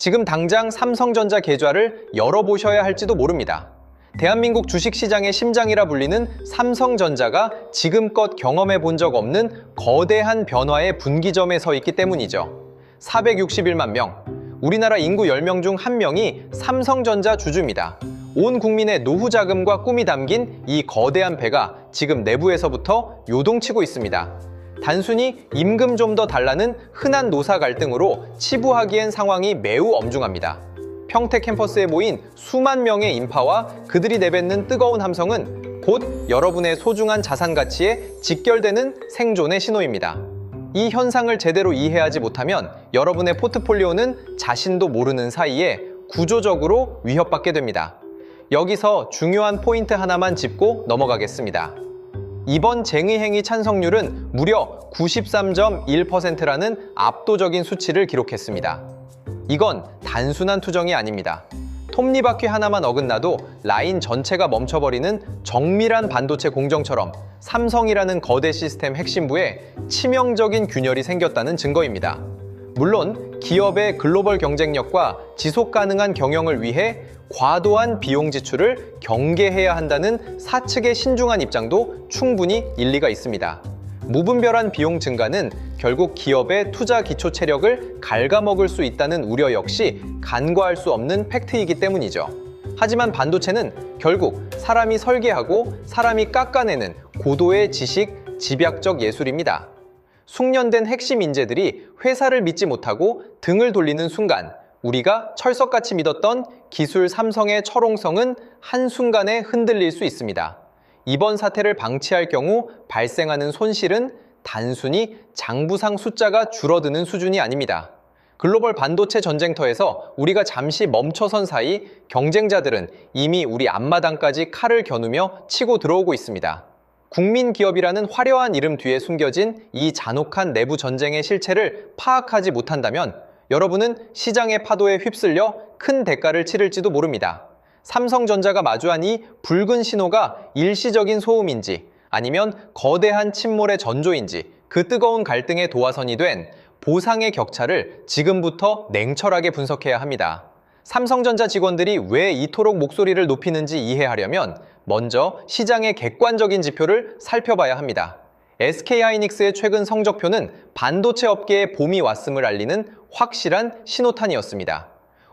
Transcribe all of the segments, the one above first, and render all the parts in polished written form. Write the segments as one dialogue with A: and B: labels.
A: 지금 당장 삼성전자 계좌를 열어보셔야 할지도 모릅니다. 대한민국 주식시장의 심장이라 불리는 삼성전자가 지금껏 경험해 본 적 없는 거대한 변화의 분기점에 서 있기 때문이죠. 461만 명, 우리나라 인구 10명 중 1명이 삼성전자 주주입니다. 온 국민의 노후 자금과 꿈이 담긴 이 거대한 배가 지금 내부에서부터 요동치고 있습니다. 단순히 임금 좀 더 달라는 흔한 노사 갈등으로 치부하기엔 상황이 매우 엄중합니다. 평택 캠퍼스에 모인 수만 명의 인파와 그들이 내뱉는 뜨거운 함성은 곧 여러분의 소중한 자산 가치에 직결되는 생존의 신호입니다. 이 현상을 제대로 이해하지 못하면 여러분의 포트폴리오는 자신도 모르는 사이에 구조적으로 위협받게 됩니다. 여기서 중요한 포인트 하나만 짚고 넘어가겠습니다. 이번 쟁의행위 찬성률은 무려 93.1%라는 압도적인 수치를 기록했습니다. 이건 단순한 투정이 아닙니다. 톱니바퀴 하나만 어긋나도 라인 전체가 멈춰버리는 정밀한 반도체 공정처럼 삼성이라는 거대 시스템 핵심부에 치명적인 균열이 생겼다는 증거입니다. 물론 기업의 글로벌 경쟁력과 지속 가능한 경영을 위해 과도한 비용 지출을 경계해야 한다는 사측의 신중한 입장도 충분히 일리가 있습니다. 무분별한 비용 증가는 결국 기업의 투자 기초 체력을 갉아먹을 수 있다는 우려 역시 간과할 수 없는 팩트이기 때문이죠. 하지만 반도체는 결국 사람이 설계하고 사람이 깎아내는 고도의 지식, 집약적 예술입니다. 숙련된 핵심 인재들이 회사를 믿지 못하고 등을 돌리는 순간 우리가 철석같이 믿었던 기술 삼성의 철옹성은 한순간에 흔들릴 수 있습니다. 이번 사태를 방치할 경우 발생하는 손실은 단순히 장부상 숫자가 줄어드는 수준이 아닙니다. 글로벌 반도체 전쟁터에서 우리가 잠시 멈춰선 사이 경쟁자들은 이미 우리 앞마당까지 칼을 겨누며 치고 들어오고 있습니다. 국민기업이라는 화려한 이름 뒤에 숨겨진 이 잔혹한 내부 전쟁의 실체를 파악하지 못한다면 여러분은 시장의 파도에 휩쓸려 큰 대가를 치를지도 모릅니다. 삼성전자가 마주한 이 붉은 신호가 일시적인 소음인지 아니면 거대한 침몰의 전조인지 그 뜨거운 갈등의 도화선이 된 보상의 격차를 지금부터 냉철하게 분석해야 합니다. 삼성전자 직원들이 왜 이토록 목소리를 높이는지 이해하려면 먼저 시장의 객관적인 지표를 살펴봐야 합니다. SK하이닉스의 최근 성적표는 반도체 업계의 봄이 왔음을 알리는 확실한 신호탄이었습니다.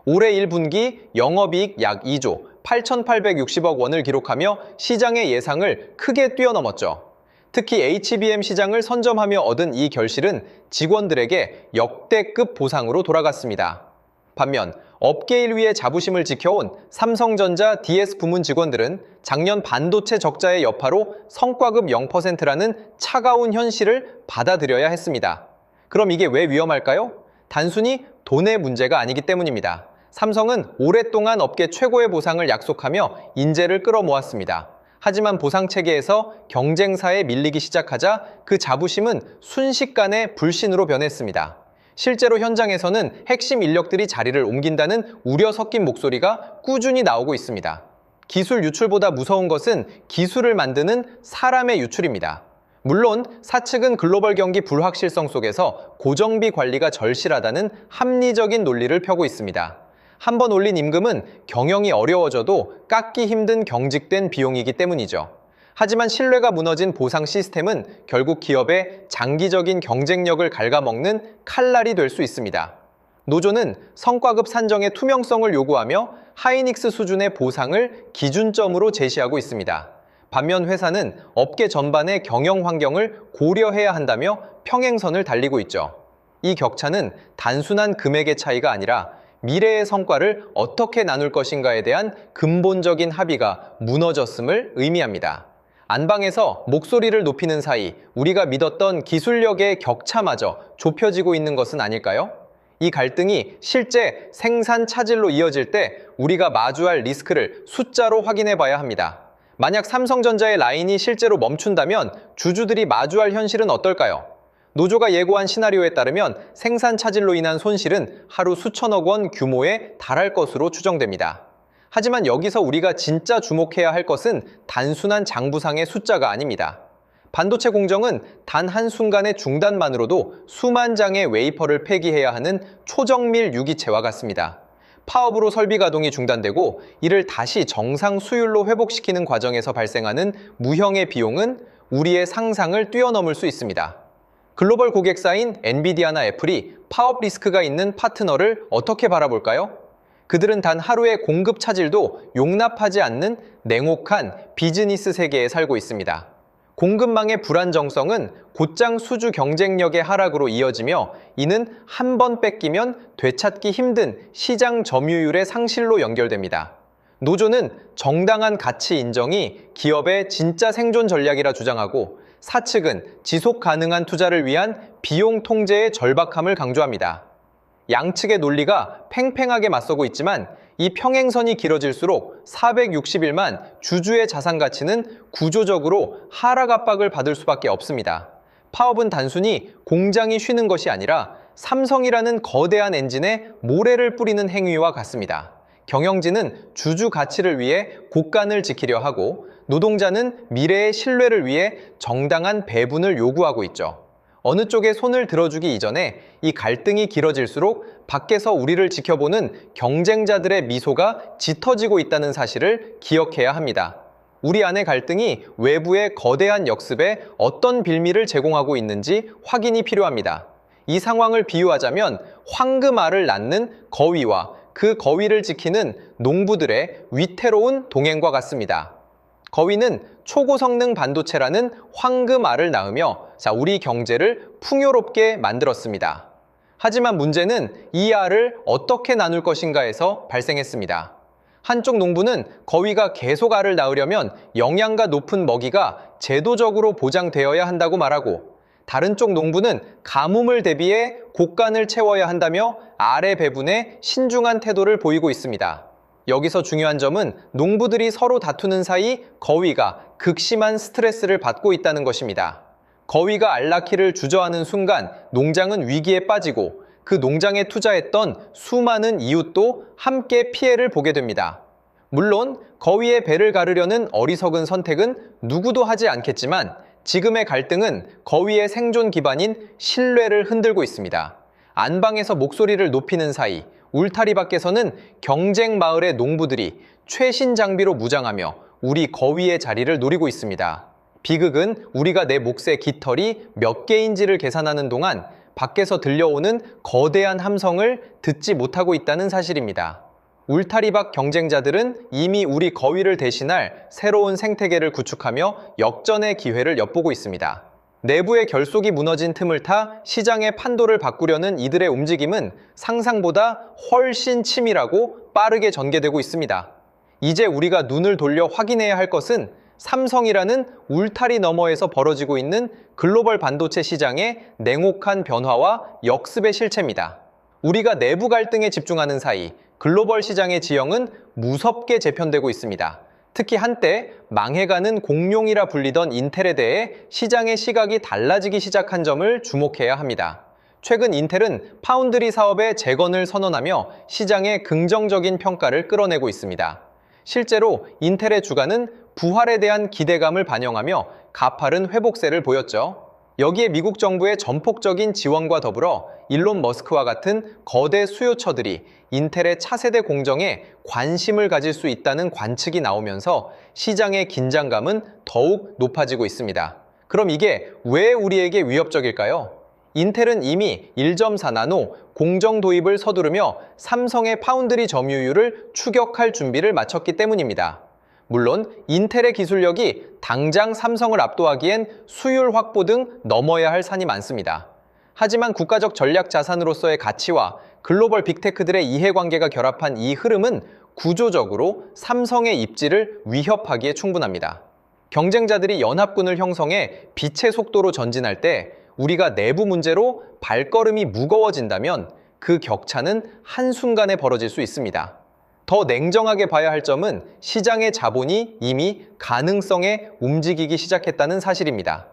A: 올해 1분기 영업이익 약 2조 8,860억 원을 기록하며 시장의 예상을 크게 뛰어넘었죠. 특히 HBM 시장을 선점하며 얻은 이 결실은 직원들에게 역대급 보상으로 돌아갔습니다. 반면 업계 1위의 자부심을 지켜온 삼성전자 DS 부문 직원들은 작년 반도체 적자의 여파로 성과급 0%라는 차가운 현실을 받아들여야 했습니다. 그럼 이게 왜 위험할까요? 단순히 돈의 문제가 아니기 때문입니다. 삼성은 오랫동안 업계 최고의 보상을 약속하며 인재를 끌어모았습니다. 하지만 보상 체계에서 경쟁사에 밀리기 시작하자 그 자부심은 순식간에 불신으로 변했습니다. 실제로 현장에서는 핵심 인력들이 자리를 옮긴다는 우려 섞인 목소리가 꾸준히 나오고 있습니다. 기술 유출보다 무서운 것은 기술을 만드는 사람의 유출입니다. 물론 사측은 글로벌 경기 불확실성 속에서 고정비 관리가 절실하다는 합리적인 논리를 펴고 있습니다. 한번 올린 임금은 경영이 어려워져도 깎기 힘든 경직된 비용이기 때문이죠. 하지만 신뢰가 무너진 보상 시스템은 결국 기업의 장기적인 경쟁력을 갉아먹는 칼날이 될 수 있습니다. 노조는 성과급 산정의 투명성을 요구하며 하이닉스 수준의 보상을 기준점으로 제시하고 있습니다. 반면 회사는 업계 전반의 경영 환경을 고려해야 한다며 평행선을 달리고 있죠. 이 격차는 단순한 금액의 차이가 아니라 미래의 성과를 어떻게 나눌 것인가에 대한 근본적인 합의가 무너졌음을 의미합니다. 안방에서 목소리를 높이는 사이 우리가 믿었던 기술력의 격차마저 좁혀지고 있는 것은 아닐까요? 이 갈등이 실제 생산 차질로 이어질 때 우리가 마주할 리스크를 숫자로 확인해 봐야 합니다. 만약 삼성전자의 라인이 실제로 멈춘다면 주주들이 마주할 현실은 어떨까요? 노조가 예고한 시나리오에 따르면 생산 차질로 인한 손실은 하루 수천억 원 규모에 달할 것으로 추정됩니다. 하지만 여기서 우리가 진짜 주목해야 할 것은 단순한 장부상의 숫자가 아닙니다. 반도체 공정은 단 한순간의 중단만으로도 수만 장의 웨이퍼를 폐기해야 하는 초정밀 유기체와 같습니다. 파업으로 설비 가동이 중단되고 이를 다시 정상 수율로 회복시키는 과정에서 발생하는 무형의 비용은 우리의 상상을 뛰어넘을 수 있습니다. 글로벌 고객사인 엔비디아나 애플이 파업 리스크가 있는 파트너를 어떻게 바라볼까요? 그들은 단 하루의 공급 차질도 용납하지 않는 냉혹한 비즈니스 세계에 살고 있습니다. 공급망의 불안정성은 곧장 수주 경쟁력의 하락으로 이어지며 이는 한 번 뺏기면 되찾기 힘든 시장 점유율의 상실로 연결됩니다. 노조는 정당한 가치 인정이 기업의 진짜 생존 전략이라 주장하고 사측은 지속 가능한 투자를 위한 비용 통제의 절박함을 강조합니다. 양측의 논리가 팽팽하게 맞서고 있지만 이 평행선이 길어질수록 461만 주주의 자산 가치는 구조적으로 하락 압박을 받을 수밖에 없습니다. 파업은 단순히 공장이 쉬는 것이 아니라 삼성이라는 거대한 엔진에 모래를 뿌리는 행위와 같습니다. 경영진은 주주 가치를 위해 곳간을 지키려 하고 노동자는 미래의 신뢰를 위해 정당한 배분을 요구하고 있죠. 어느 쪽에 손을 들어주기 이전에 이 갈등이 길어질수록 밖에서 우리를 지켜보는 경쟁자들의 미소가 짙어지고 있다는 사실을 기억해야 합니다. 우리 안의 갈등이 외부의 거대한 역습에 어떤 빌미를 제공하고 있는지 확인이 필요합니다. 이 상황을 비유하자면 황금알을 낳는 거위와 그 거위를 지키는 농부들의 위태로운 동행과 같습니다. 거위는 초고성능 반도체라는 황금알을 낳으며 우리 경제를 풍요롭게 만들었습니다. 하지만 문제는 이 알을 어떻게 나눌 것인가에서 발생했습니다. 한쪽 농부는 거위가 계속 알을 낳으려면 영양가 높은 먹이가 제도적으로 보장되어야 한다고 말하고 다른 쪽 농부는 가뭄을 대비해 곳간을 채워야 한다며 알의 배분에 신중한 태도를 보이고 있습니다. 여기서 중요한 점은 농부들이 서로 다투는 사이 거위가 극심한 스트레스를 받고 있다는 것입니다. 거위가 알 낳기를 주저하는 순간 농장은 위기에 빠지고 그 농장에 투자했던 수많은 이웃도 함께 피해를 보게 됩니다. 물론 거위의 배를 가르려는 어리석은 선택은 누구도 하지 않겠지만 지금의 갈등은 거위의 생존 기반인 신뢰를 흔들고 있습니다. 안방에서 목소리를 높이는 사이 울타리 밖에서는 경쟁 마을의 농부들이 최신 장비로 무장하며 우리 거위의 자리를 노리고 있습니다. 비극은 우리가 내 몫의 깃털이 몇 개인지를 계산하는 동안 밖에서 들려오는 거대한 함성을 듣지 못하고 있다는 사실입니다. 울타리 밖 경쟁자들은 이미 우리 거위를 대신할 새로운 생태계를 구축하며 역전의 기회를 엿보고 있습니다. 내부의 결속이 무너진 틈을 타 시장의 판도를 바꾸려는 이들의 움직임은 상상보다 훨씬 치밀하고 빠르게 전개되고 있습니다. 이제 우리가 눈을 돌려 확인해야 할 것은 삼성이라는 울타리 너머에서 벌어지고 있는 글로벌 반도체 시장의 냉혹한 변화와 역습의 실체입니다. 우리가 내부 갈등에 집중하는 사이 글로벌 시장의 지형은 무섭게 재편되고 있습니다. 특히 한때 망해가는 공룡이라 불리던 인텔에 대해 시장의 시각이 달라지기 시작한 점을 주목해야 합니다. 최근 인텔은 파운드리 사업의 재건을 선언하며 시장의 긍정적인 평가를 끌어내고 있습니다. 실제로 인텔의 주가는 부활에 대한 기대감을 반영하며 가파른 회복세를 보였죠. 여기에 미국 정부의 전폭적인 지원과 더불어 일론 머스크와 같은 거대 수요처들이 인텔의 차세대 공정에 관심을 가질 수 있다는 관측이 나오면서 시장의 긴장감은 더욱 높아지고 있습니다. 그럼 이게 왜 우리에게 위협적일까요? 인텔은 이미 1.4나노 공정 도입을 서두르며 삼성의 파운드리 점유율을 추격할 준비를 마쳤기 때문입니다. 물론 인텔의 기술력이 당장 삼성을 압도하기엔 수율 확보 등 넘어야 할 산이 많습니다. 하지만 국가적 전략 자산으로서의 가치와 글로벌 빅테크들의 이해관계가 결합한 이 흐름은 구조적으로 삼성의 입지를 위협하기에 충분합니다. 경쟁자들이 연합군을 형성해 빛의 속도로 전진할 때 우리가 내부 문제로 발걸음이 무거워진다면 그 격차는 한순간에 벌어질 수 있습니다. 더 냉정하게 봐야 할 점은 시장의 자본이 이미 가능성에 움직이기 시작했다는 사실입니다.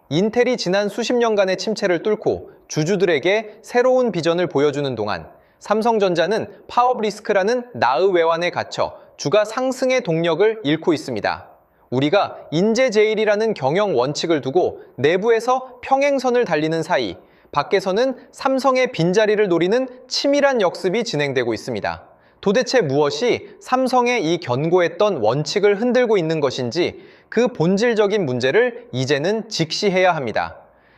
A: 인텔이 지난 수십 년간의 침체를 뚫고 주주들에게 새로운 비전을 보여주는 동안 삼성전자는 파업 리스크라는 나의 외환에 갇혀 주가 상승의 동력을 잃고 있습니다. 우리가 인재제일이라는 경영 원칙을 두고 내부에서 평행선을 달리는 사이, 밖에서는 삼성의 빈자리를 노리는 치밀한 역습이 진행되고 있습니다. 도대체 무엇이 삼성의 이 견고했던 원칙을 흔들고 있는 것인지 그 본질적인 문제를 이제는 직시해야 합니다.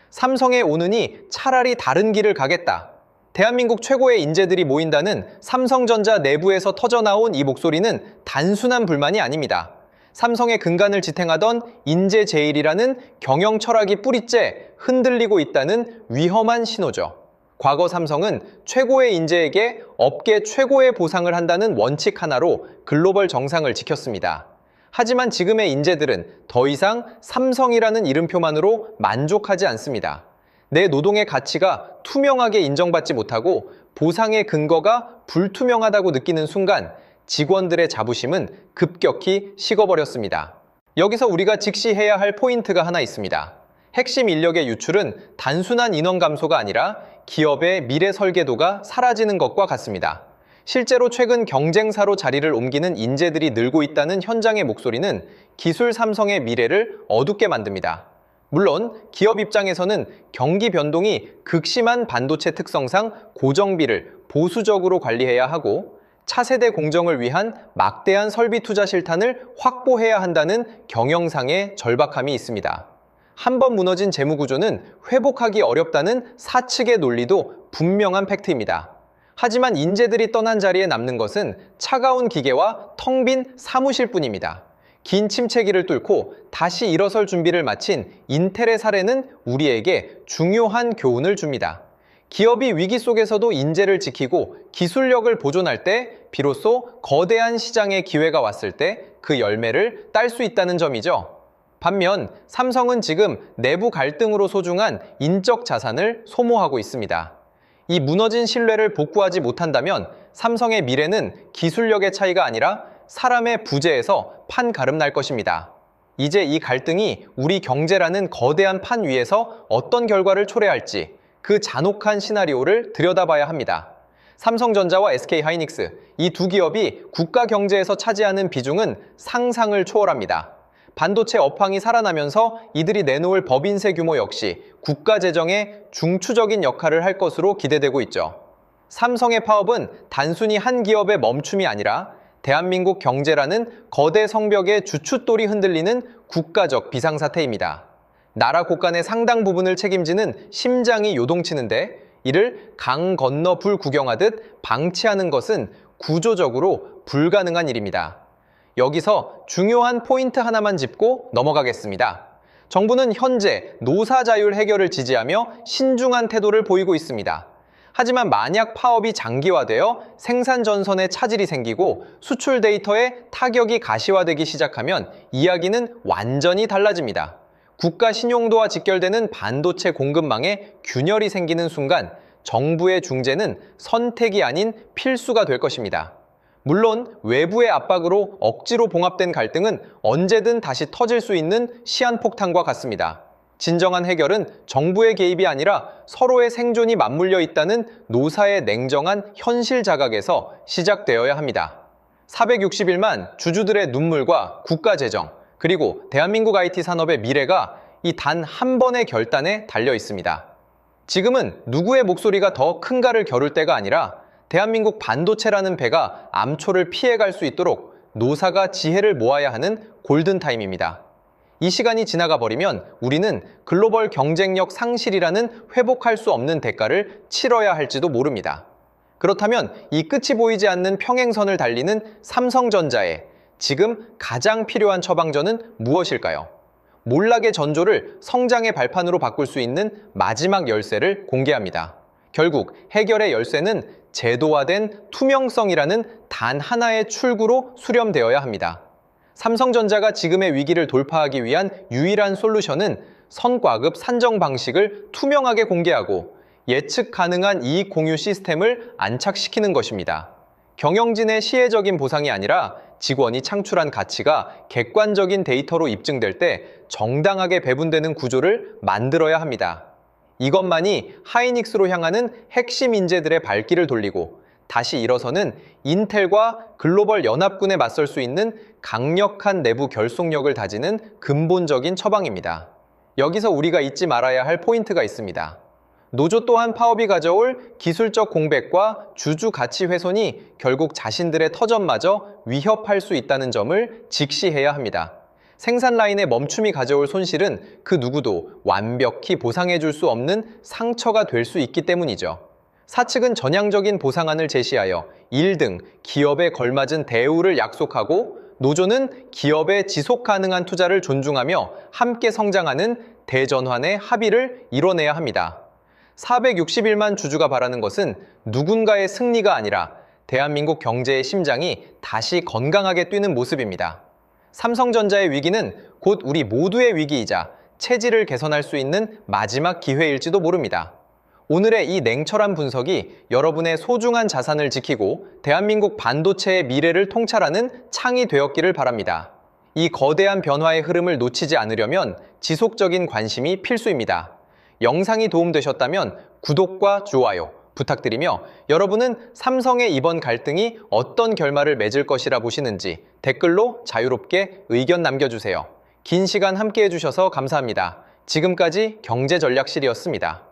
A: 삼성에 오느니 차라리 다른 길을 가겠다. 대한민국 최고의 인재들이 모인다는 삼성전자 내부에서 터져나온 이 목소리는 단순한 불만이 아닙니다. 삼성의 근간을 지탱하던 인재제일이라는 경영 철학이 뿌리째 흔들리고 있다는 위험한 신호죠. 과거 삼성은 최고의 인재에게 업계 최고의 보상을 한다는 원칙 하나로 글로벌 정상을 지켰습니다. 하지만 지금의 인재들은 더 이상 삼성이라는 이름표만으로 만족하지 않습니다. 내 노동의 가치가 투명하게 인정받지 못하고 보상의 근거가 불투명하다고 느끼는 순간 직원들의 자부심은 급격히 식어버렸습니다. 여기서 우리가 직시해야 할 포인트가 하나 있습니다. 핵심 인력의 유출은 단순한 인원 감소가 아니라 기업의 미래 설계도가 사라지는 것과 같습니다. 실제로 최근 경쟁사로 자리를 옮기는 인재들이 늘고 있다는 현장의 목소리는 기술 삼성의 미래를 어둡게 만듭니다. 물론 기업 입장에서는 경기 변동이 극심한 반도체 특성상 고정비를 보수적으로 관리해야 하고 차세대 공정을 위한 막대한 설비 투자 실탄을 확보해야 한다는 경영상의 절박함이 있습니다. 한번 무너진 재무구조는 회복하기 어렵다는 사측의 논리도 분명한 팩트입니다. 하지만 인재들이 떠난 자리에 남는 것은 차가운 기계와 텅 빈 사무실뿐입니다. 긴 침체기를 뚫고 다시 일어설 준비를 마친 인텔의 사례는 우리에게 중요한 교훈을 줍니다. 기업이 위기 속에서도 인재를 지키고 기술력을 보존할 때 비로소 거대한 시장의 기회가 왔을 때 그 열매를 딸 수 있다는 점이죠. 반면 삼성은 지금 내부 갈등으로 소중한 인적 자산을 소모하고 있습니다. 이 무너진 신뢰를 복구하지 못한다면 삼성의 미래는 기술력의 차이가 아니라 사람의 부재에서 판가름 날 것입니다. 이제 이 갈등이 우리 경제라는 거대한 판 위에서 어떤 결과를 초래할지 그 잔혹한 시나리오를 들여다봐야 합니다. 삼성전자와 SK하이닉스, 이 두 기업이 국가 경제에서 차지하는 비중은 상상을 초월합니다. 반도체 업황이 살아나면서 이들이 내놓을 법인세 규모 역시 국가 재정에 중추적인 역할을 할 것으로 기대되고 있죠. 삼성의 파업은 단순히 한 기업의 멈춤이 아니라 대한민국 경제라는 거대 성벽의 주춧돌이 흔들리는 국가적 비상사태입니다. 나라 곳간의 상당 부분을 책임지는 심장이 요동치는데 이를 강 건너 불 구경하듯 방치하는 것은 구조적으로 불가능한 일입니다. 여기서 중요한 포인트 하나만 짚고 넘어가겠습니다. 정부는 현재 노사 자율 해결을 지지하며 신중한 태도를 보이고 있습니다. 하지만 만약 파업이 장기화되어 생산 전선에 차질이 생기고 수출 데이터에 타격이 가시화되기 시작하면 이야기는 완전히 달라집니다. 국가 신용도와 직결되는 반도체 공급망에 균열이 생기는 순간 정부의 중재는 선택이 아닌 필수가 될 것입니다. 물론 외부의 압박으로 억지로 봉합된 갈등은 언제든 다시 터질 수 있는 시한폭탄과 같습니다. 진정한 해결은 정부의 개입이 아니라 서로의 생존이 맞물려 있다는 노사의 냉정한 현실 자각에서 시작되어야 합니다. 460일만 주주들의 눈물과 국가 재정, 그리고 대한민국 IT 산업의 미래가 이 단 한 번의 결단에 달려 있습니다. 지금은 누구의 목소리가 더 큰가를 겨룰 때가 아니라 대한민국 반도체라는 배가 암초를 피해갈 수 있도록 노사가 지혜를 모아야 하는 골든타임입니다. 이 시간이 지나가 버리면 우리는 글로벌 경쟁력 상실이라는 회복할 수 없는 대가를 치러야 할지도 모릅니다. 그렇다면 이 끝이 보이지 않는 평행선을 달리는 삼성전자에 지금 가장 필요한 처방전은 무엇일까요? 몰락의 전조를 성장의 발판으로 바꿀 수 있는 마지막 열쇠를 공개합니다. 결국 해결의 열쇠는 제도화된 투명성이라는 단 하나의 출구로 수렴되어야 합니다. 삼성전자가 지금의 위기를 돌파하기 위한 유일한 솔루션은 선과급 산정 방식을 투명하게 공개하고 예측 가능한 이익 공유 시스템을 안착시키는 것입니다. 경영진의 시혜적인 보상이 아니라 직원이 창출한 가치가 객관적인 데이터로 입증될 때 정당하게 배분되는 구조를 만들어야 합니다. 이것만이 하이닉스로 향하는 핵심 인재들의 발길을 돌리고 다시 일어서는 인텔과 글로벌 연합군에 맞설 수 있는 강력한 내부 결속력을 다지는 근본적인 처방입니다. 여기서 우리가 잊지 말아야 할 포인트가 있습니다. 노조 또한 파업이 가져올 기술적 공백과 주주 가치 훼손이 결국 자신들의 터전마저 위협할 수 있다는 점을 직시해야 합니다. 생산 라인의 멈춤이 가져올 손실은 그 누구도 완벽히 보상해줄 수 없는 상처가 될 수 있기 때문이죠. 사측은 전향적인 보상안을 제시하여 1등 기업에 걸맞은 대우를 약속하고 노조는 기업의 지속 가능한 투자를 존중하며 함께 성장하는 대전환의 합의를 이뤄내야 합니다. 461만 주주가 바라는 것은 누군가의 승리가 아니라 대한민국 경제의 심장이 다시 건강하게 뛰는 모습입니다. 삼성전자의 위기는 곧 우리 모두의 위기이자 체질을 개선할 수 있는 마지막 기회일지도 모릅니다. 오늘의 이 냉철한 분석이 여러분의 소중한 자산을 지키고 대한민국 반도체의 미래를 통찰하는 창이 되었기를 바랍니다. 이 거대한 변화의 흐름을 놓치지 않으려면 지속적인 관심이 필수입니다. 영상이 도움되셨다면 구독과 좋아요 부탁드리며 여러분은 삼성의 이번 갈등이 어떤 결말을 맺을 것이라 보시는지 댓글로 자유롭게 의견 남겨주세요. 긴 시간 함께 해주셔서 감사합니다. 지금까지 경제전략실이었습니다.